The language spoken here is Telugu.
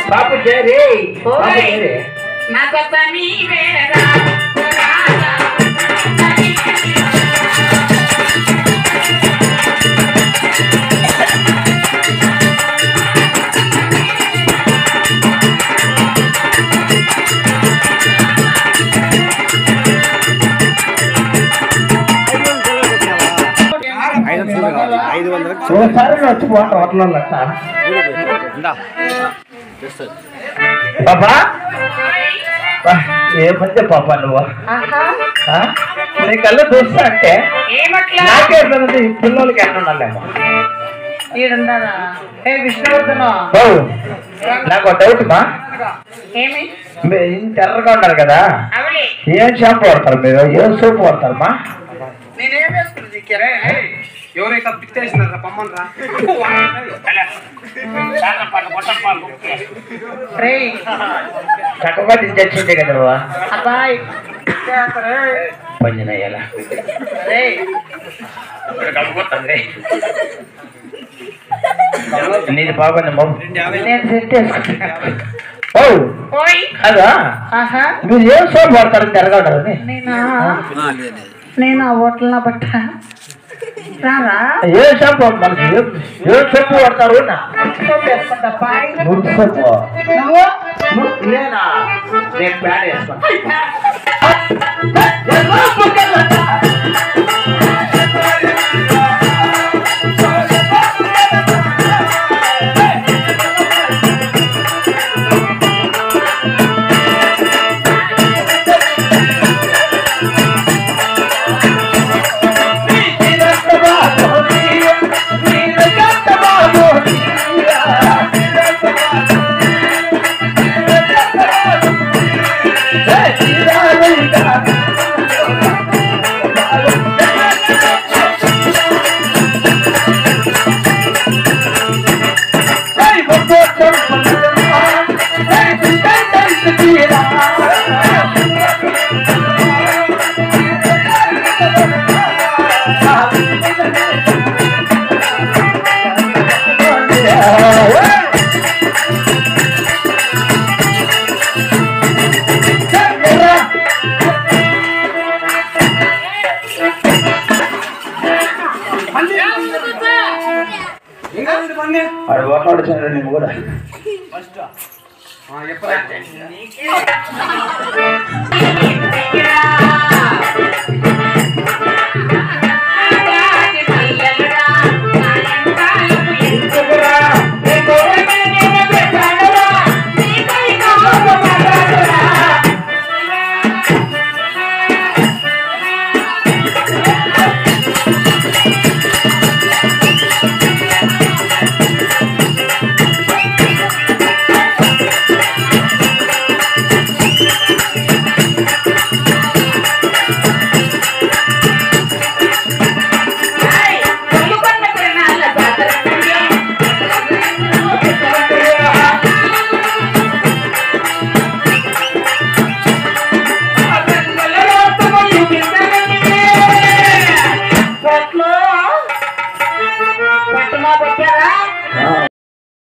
Papu Jerry, Maka tani beda. Papa? ఏ మధ్య పాప నువ్వు నీ కళ్ళు చూస్తా అంటే నాకే పిల్లలకి ఎట్లుండాలేమో నాకు డౌట్ మా ఇంత ఎర్రగా ఉన్నారు కదా ఏం షాంపూ వాడతారు మీరు ఏం సోపు వాడతారు మా ఎవరైతే పిక్తేసినారా పమ్మనరా చక్కగా తెచ్చిందే కదా పంజన ఎలా నీది బాగుంది నేను సెట్ చేసుకుంటా అదా మీరు ఏం సోపు వాడతారు తెరగా ఉండాలని నేను ఆ హోటల్లో బట్ట ఏ షాంపూ మనకి ఏ సోపు వాడతారు నేను ప్యాడ్ వేసుకుంటా కాపాడుచాను నేను కూడా. ఎప్పుడు పట్టమా పట్ట